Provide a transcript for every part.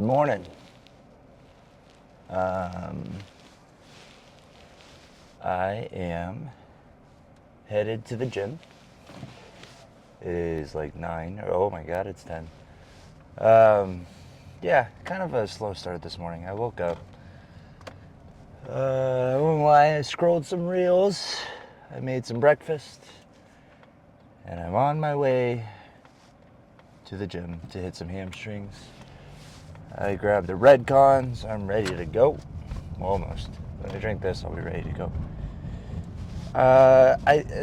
morning. I am headed to the gym. It is like 9. Oh my god, it's 10. Yeah, kind of a slow start this morning. I woke up. I won't lie, I scrolled some reels. I made some breakfast. And I'm on my way to the gym to hit some hamstrings. I grabbed the Redcons. I'm ready to go. Almost. When I drink this, I'll be ready to go.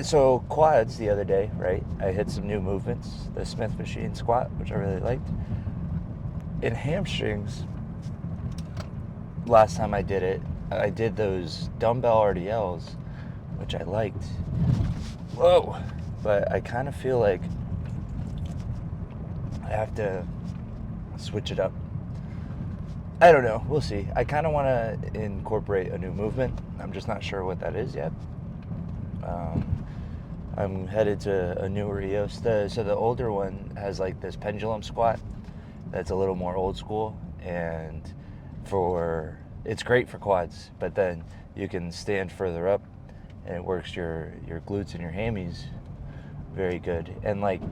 So quads the other day, right? I hit some new movements. The Smith machine squat, which I really liked. In hamstrings, last time I did it, I did those dumbbell RDLs, which I liked. Whoa! But I kind of feel like I have to switch it up. I don't know. We'll see. I kind of want to incorporate a new movement. I'm just not sure what that is yet. I'm headed to a newer EOS. So the older one has like this pendulum squat that's a little more old school, and it's great for quads, but then you can stand further up and it works your glutes and your hammies very good. And like,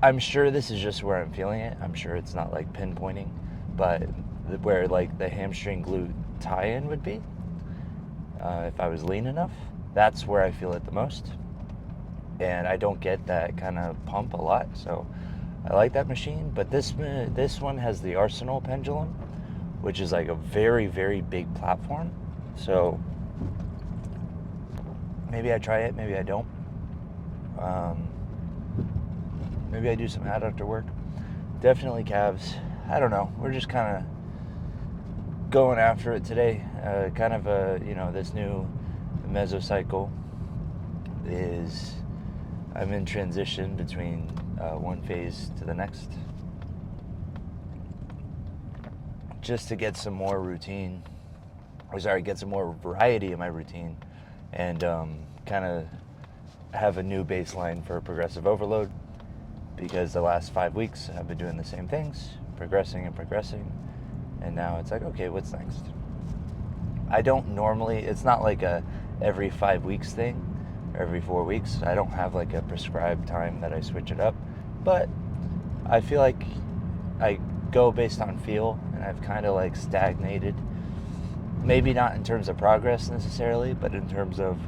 I'm sure this is just where I'm feeling it. I'm sure it's not like pinpointing, but where like the hamstring glute tie-in would be, if I was lean enough, that's where I feel it the most. And I don't get that kind of pump a lot, so I like that machine. But this one has the Arsenal pendulum, which is like a very, very big platform. So maybe I try it, maybe I don't. Maybe I do some adductor work. Definitely calves. I don't know. We're just kind of going after it today. This new mesocycle is, I'm in transition between one phase to the next. Just to get some more get some more variety in my routine, and kind of have a new baseline for progressive overload, because the last 5 weeks I've been doing the same things, progressing, and now it's like, okay, what's next? I don't normally, it's not like a every 5 weeks thing, or every 4 weeks. I don't have like a prescribed time that I switch it up, but I feel like I go based on feel, and I've kind of like stagnated. Maybe not in terms of progress necessarily, but in terms of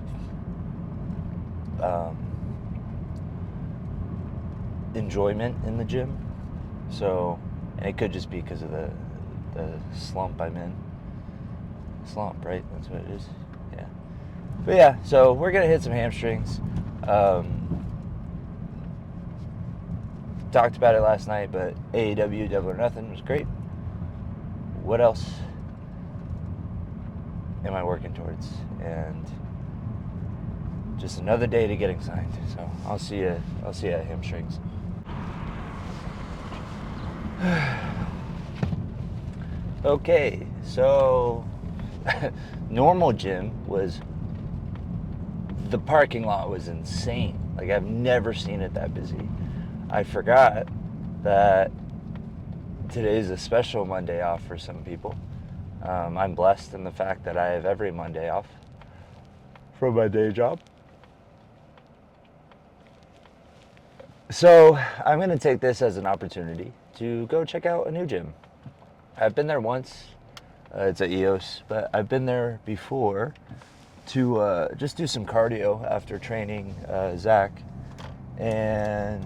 enjoyment in the gym. So, and it could just be because of the slump I'm in. Slump, right? That's what it is. Yeah. But yeah, so we're gonna hit some hamstrings. Talked about it last night, but AEW Double or Nothing was great. What else am I working towards? And just another day to getting signed. So I'll see you at hamstrings. Okay, so normal gym the parking lot was insane. Like, I've never seen it that busy. I forgot that today's a special Monday off for some people. I'm blessed in the fact that I have every Monday off from my day job. So I'm going to take this as an opportunity to go check out a new gym. I've been there once. It's at EOS, but I've been there before to just do some cardio after training Zach. And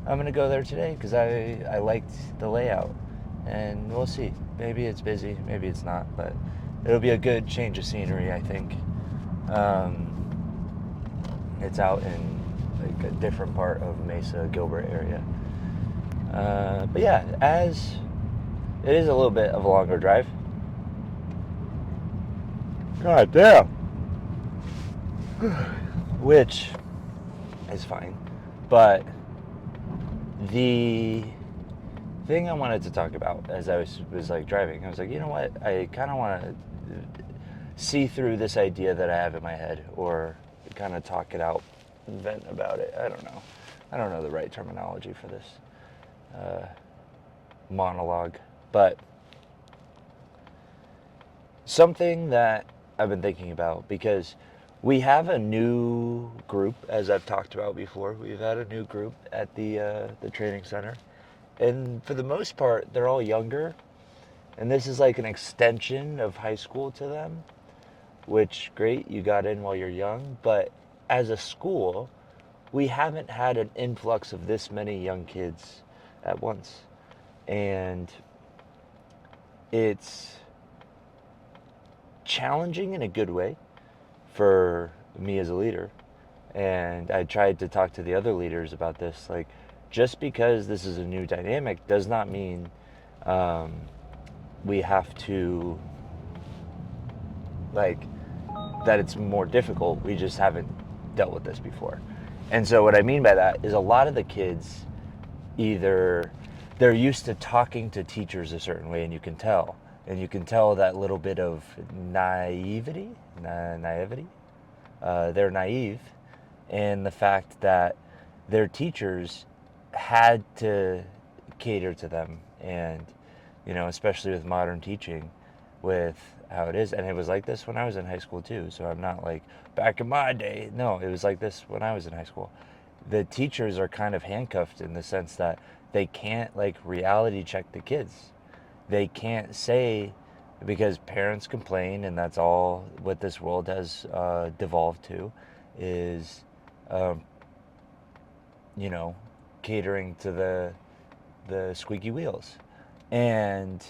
I'm going to go there today because I liked the layout. And we'll see. Maybe it's busy, maybe it's not, but it'll be a good change of scenery, I think. It's out in like a different part of Mesa, Gilbert area. But yeah, as it is a little bit of a longer drive. God damn. Which is fine. But the thing I wanted to talk about as I was like driving, I was like, you know what? I kind of want to see through this idea that I have in my head, or kind of talk it out, vent about it. I don't know. I don't know the right terminology for this monologue, but Something that I've been thinking about, because we have a new group, as I've talked about before. We've had a new group at the training center, and for the most part, they're all younger, and this is like an extension of high school to them. Which great, you got in while you're young, but as a school, we haven't had an influx of this many young kids at once, and it's challenging in a good way for me as a leader. And I tried to talk to the other leaders about this. Like, just because this is a new dynamic does not mean um, we have to, like, that it's more difficult. We just haven't dealt with this before. And so, what I mean by that is a lot of the kids, either they're used to talking to teachers a certain way, and you can tell. And you can tell that little bit of naivety. They're naive in the fact that their teachers had to cater to them, and especially with modern teaching, with how it is. And it was like this when I was in high school too, so I'm not like back in my day. No, it was like this when I was in high school. The teachers are kind of handcuffed in the sense that they can't like reality check the kids. They can't say, because parents complain, and that's all what this world has devolved to, is um, you know catering to the squeaky wheels. And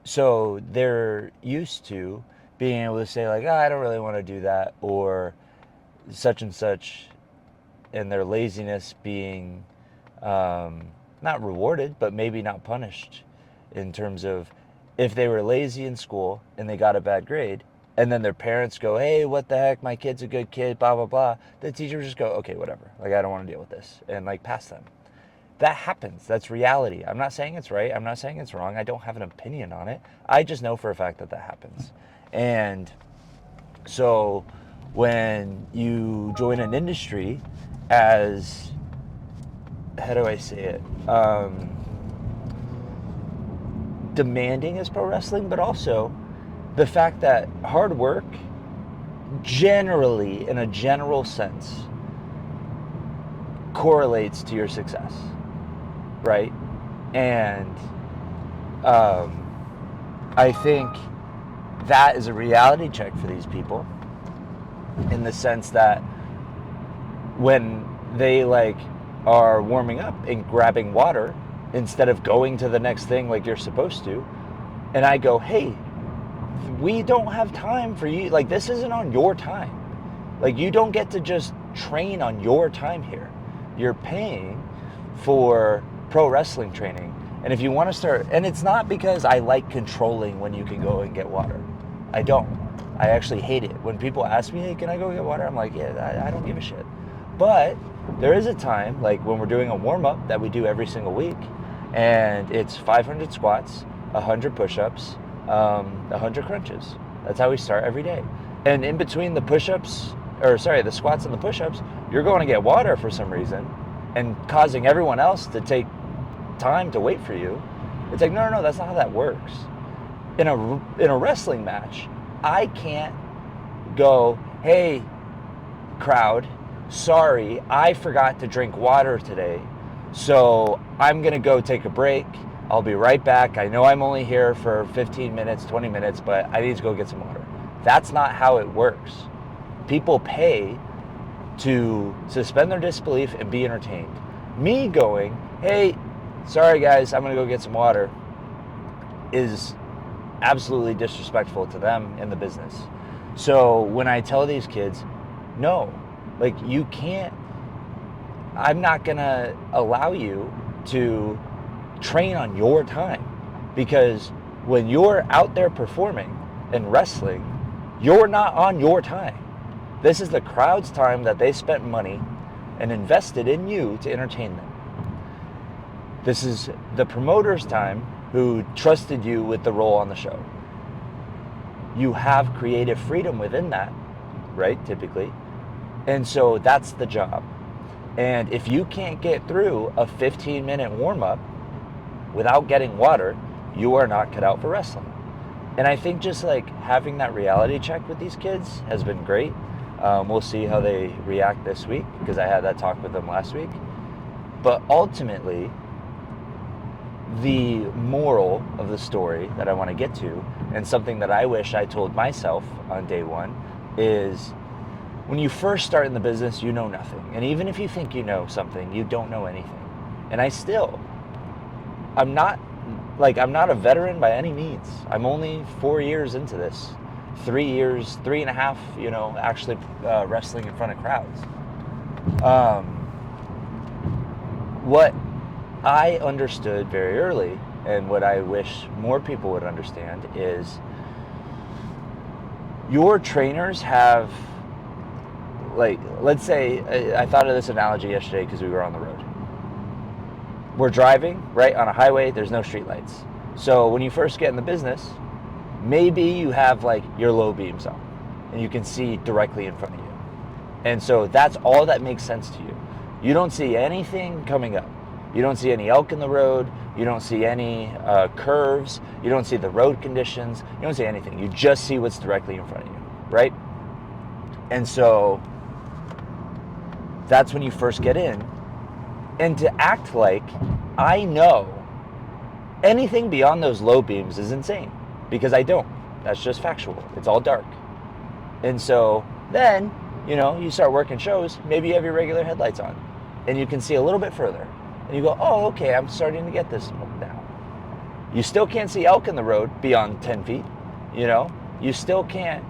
so they're used to being able to say like, I don't really want to do that, or such and such, and their laziness being not rewarded, but maybe not punished, in terms of, if they were lazy in school and they got a bad grade, and then their parents go, hey, what the heck, my kid's a good kid, blah, blah, blah, the teacher would just go, okay, whatever, like, I don't want to deal with this, and like pass them. That happens. That's reality. I'm not saying it's right. I'm not saying it's wrong. I don't have an opinion on it. I just know for a fact that that happens. And so when you join an industry as, how do I say it? Demanding as pro wrestling, but also the fact that hard work, generally, in a general sense, correlates to your success, right? And I think that is a reality check for these people, in the sense that when they like are warming up and grabbing water instead of going to the next thing like you're supposed to, and I go, hey, we don't have time for you, like, this isn't on your time, like, you don't get to just train on your time here. You're paying for pro wrestling training. And if you want to start, and it's not because I like controlling when you can go and get water. I don't. I actually hate it. When people ask me, hey, can I go get water? I'm like, yeah, I don't give a shit. But there is a time, like when we're doing a warm-up that we do every single week, and it's 500 squats, 100 push-ups, 100 crunches. That's how we start every day. And in between the push-ups, the squats and the push-ups, you're going to get water for some reason, and causing everyone else to take time to wait for you. It's like, no, that's not how that works. In a wrestling match, I can't go, hey, crowd, sorry, I forgot to drink water today, so I'm going to go take a break. I'll be right back. I know I'm only here for 15 minutes, 20 minutes, but I need to go get some water. That's not how it works. People pay to suspend their disbelief and be entertained. Me going, hey, sorry guys, I'm going to go get some water, is absolutely disrespectful to them in the business. So when I tell these kids, no, like, you can't, I'm not going to allow you to train on your time, because when you're out there performing and wrestling, you're not on your time. This is the crowd's time that they spent money and invested in you to entertain them. This is the promoter's time, who trusted you with the role on the show. You have creative freedom within that, right, typically. And so that's the job. And if you can't get through a 15-minute warm-up without getting water, you are not cut out for wrestling. And I think just like having that reality check with these kids has been great. We'll see how they react this week because I had that talk with them last week. But ultimately, the moral of the story that I want to get to, and something that I wish I told myself on day one, is when you first start in the business, you know nothing. And even if you think you know something, you don't know anything. And I'm not a veteran by any means. I'm only 4 years into this. 3 years, 3.5, actually wrestling in front of crowds. What I understood very early, and what I wish more people would understand, is your trainers have, like, let's say, I thought of this analogy yesterday because we were on the road. We're driving, right, on a highway, there's no streetlights. So when you first get in the business, maybe you have like your low beams on and you can see directly in front of you. And so that's all that makes sense to you. You don't see anything coming up. You don't see any elk in the road. You don't see any curves. You don't see the road conditions. You don't see anything. You just see what's directly in front of you, right? And so that's when you first get in. And to act like I know anything beyond those low beams is insane, because I don't. That's just factual. It's all dark. And so then, you start working shows, maybe you have your regular headlights on and you can see a little bit further. And you go, oh, okay, I'm starting to get this now. You still can't see elk in the road beyond 10 feet, You still can't,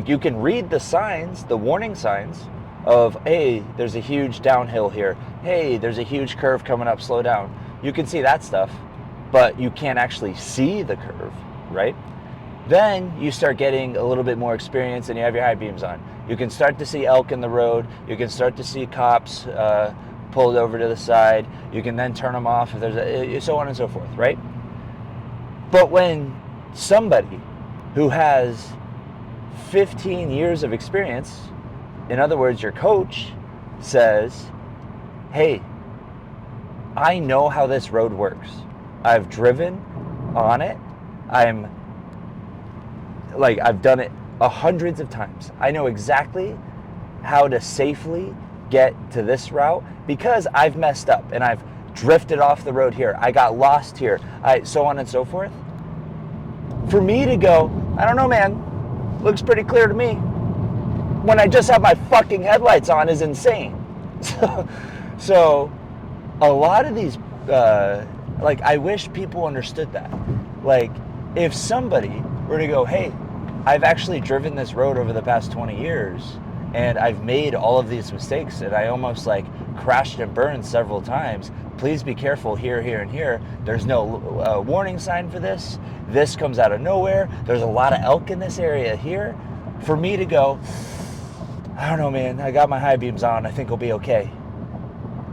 you can read the signs, the warning signs of, hey, there's a huge downhill here. Hey, there's a huge curve coming up, slow down. You can see that stuff, but you can't actually see the curve, right? Then you start getting a little bit more experience and you have your high beams on. You can start to see elk in the road. You can start to see cops pulled over to the side. You can then turn them off if there's so on and so forth, right? But when somebody who has 15 years of experience, in other words, your coach, says, hey, I know how this road works. I've driven on it. I've done it hundreds of times. I know exactly how to safely get to this route because I've messed up and I've drifted off the road here. I got lost here. So on and so forth. For me to go, I don't know, man, looks pretty clear to me, when I just have my fucking headlights on, is insane. So a lot of these, I wish people understood that. Like, if somebody were to go, hey, I've actually driven this road over the past 20 years and I've made all of these mistakes and I almost crashed and burned several times. Please be careful here, here, and here. There's no warning sign for this. This comes out of nowhere. There's a lot of elk in this area here. For me to go, I don't know, man, I got my high beams on. I think I'll be okay.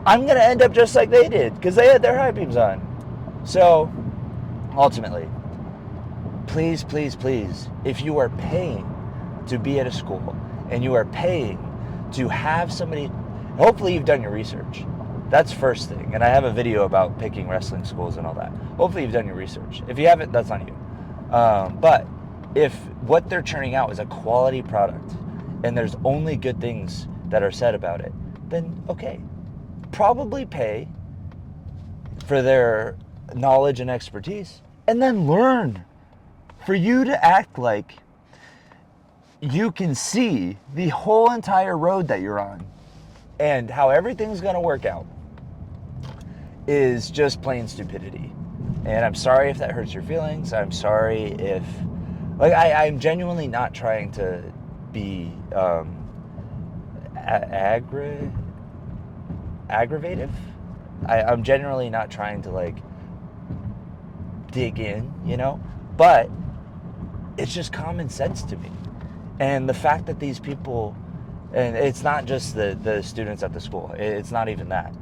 I'm going to end up just like they did because they had their high beams on. So, ultimately, please, please, please, if you are paying to be at a school and you are paying to have somebody, hopefully you've done your research. That's first thing. And I have a video about picking wrestling schools and all that. Hopefully you've done your research. If you haven't, that's on you. But if what they're churning out is a quality product and there's only good things that are said about it, then okay. Probably pay for their knowledge and expertise and then learn. For you to act like you can see the whole entire road that you're on and how everything's going to work out is just plain stupidity. And I'm sorry if that hurts your feelings. I'm sorry if, I'm genuinely not trying to be aggravative. I'm generally not trying to dig in, but it's just common sense to me. And the fact that these people, and it's not just the students at the school, it's not even that.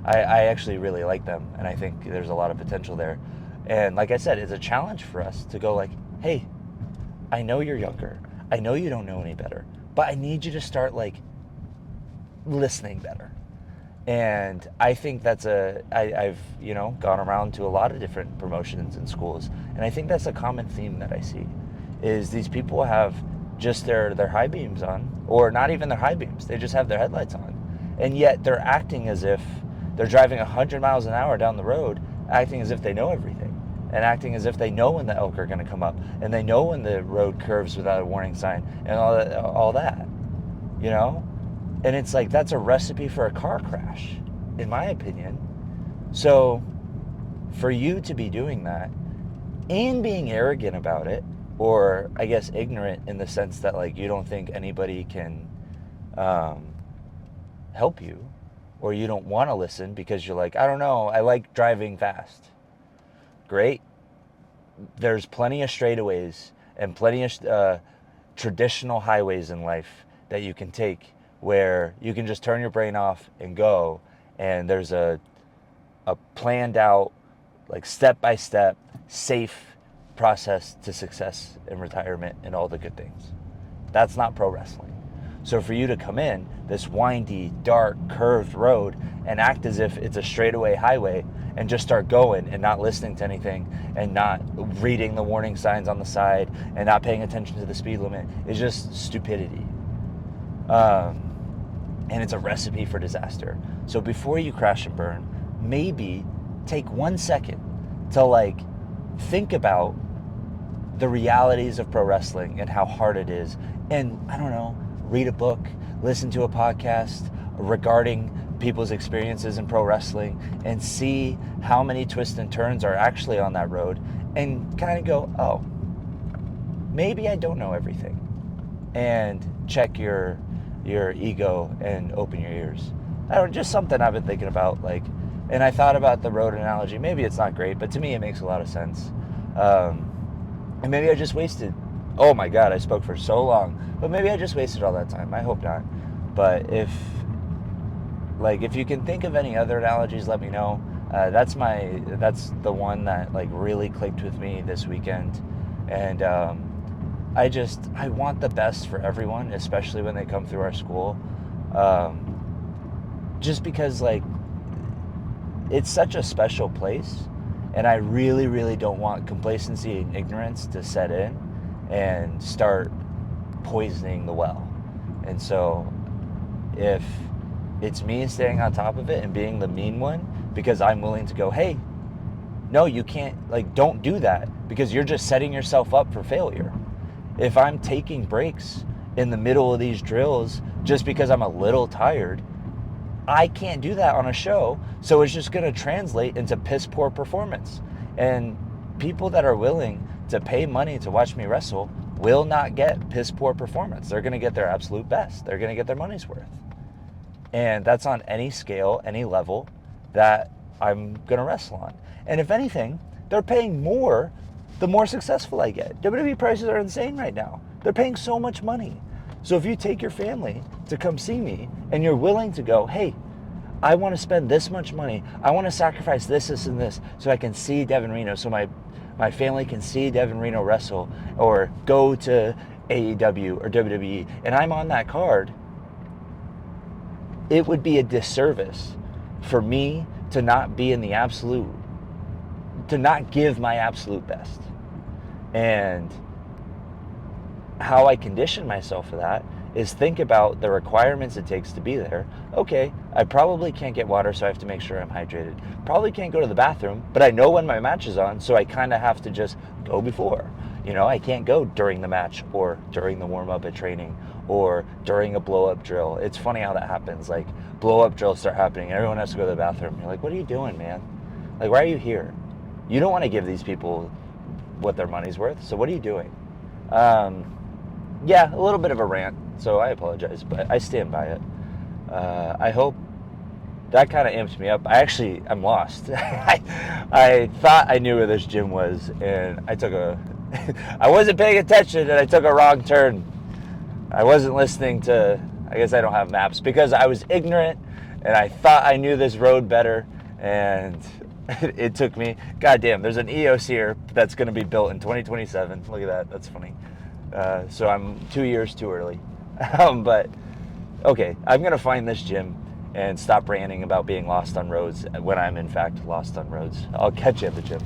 I actually really like them and I think there's a lot of potential there. And like I said, it's a challenge for us to go hey, I know you're younger. I know you don't know any better, but I need you to start listening better. And I think I've, gone around to a lot of different promotions in schools. And I think that's a common theme that I see is these people have just their high beams on, or not even their high beams. They just have their headlights on. And yet they're acting as if they're driving 100 miles an hour down the road, acting as if they know everything, and acting as if they know when the elk are going to come up, and they know when the road curves without a warning sign, and all that, you know? And it's like, that's a recipe for a car crash, in my opinion. So for you to be doing that and being arrogant about it, or I guess ignorant in the sense that like you don't think anybody can help you, or you don't want to listen because you're like, I don't know, I like driving fast. Great. There's plenty of straightaways and plenty of traditional highways in life that you can take where you can just turn your brain off and go, and there's a planned out, like step-by-step, safe process to success and retirement and all the good things. That's not pro wrestling. So for you to come in this windy, dark, curved road and act as if it's a straightaway highway and just start going and not listening to anything and not reading the warning signs on the side and not paying attention to the speed limit is just stupidity. And it's a recipe for disaster. So before you crash and burn, maybe take 1 second to like think about the realities of pro wrestling and how hard it is. And I don't know, read a book, listen to a podcast regarding people's experiences in pro wrestling, and see how many twists and turns are actually on that road, and kind of go, oh, maybe I don't know everything. And check your ego and open your ears. I don't know, just something I've been thinking about, like, and I thought about the road analogy. Maybe it's not great, but to me it makes a lot of sense. And maybe I just wasted, oh my God, I spoke for so long, but maybe I just wasted all that time. I hope not. But if you can think of any other analogies, let me know. That's the one that like really clicked with me this weekend. And I want the best for everyone, especially when they come through our school. Just because like it's such a special place, and I really, really don't want complacency and ignorance to set in and start poisoning the well. And so if it's me staying on top of it and being the mean one because I'm willing to go, hey, no, you can't, like, don't do that, because you're just setting yourself up for failure. If I'm taking breaks in the middle of these drills just because I'm a little tired, I can't do that on a show, so it's just going to translate into piss poor performance. And people that are willing to pay money to watch me wrestle will not get piss poor performance. They're going to get their absolute best. They're going to get their money's worth. And that's on any scale, any level that I'm going to wrestle on. And if anything, they're paying more the more successful I get. WWE prices are insane right now. They're paying so much money. So if you take your family to come see me and you're willing to go, hey, I want to spend this much money, I want to sacrifice this, and this, so I can see Devin Reno, so my family can see Devin Reno wrestle or go to AEW or WWE, and I'm on that card, it would be a disservice for me to not be in the absolute, to not give my absolute best. And how I condition myself for that is think about the requirements it takes to be there. Okay, I probably can't get water, so I have to make sure I'm hydrated. Probably can't go to the bathroom, but I know when my match is on, so I kind of have to just go before. You know, I can't go during the match or during the warm-up at training or during a blow-up drill. It's funny how that happens. Like, blow-up drills start happening, everyone has to go to the bathroom. You're like, what are you doing, man? Like, why are you here? You don't want to give these people what their money's worth, so what are you doing? Yeah, a little bit of a rant, so I apologize, but I stand by it. I hope that kind of amped me up. I'm lost. I thought I knew where this gym was, and I wasn't paying attention, and I took a wrong turn. I wasn't listening to, I guess I don't have maps, because I was ignorant, and I thought I knew this road better, and it took me, goddamn, there's an EOS here that's going to be built in 2027. Look at that, that's funny. So I'm 2 years too early. But, okay, I'm going to find this gym, and stop ranting about being lost on roads when I'm in fact lost on roads. I'll catch you at the gym.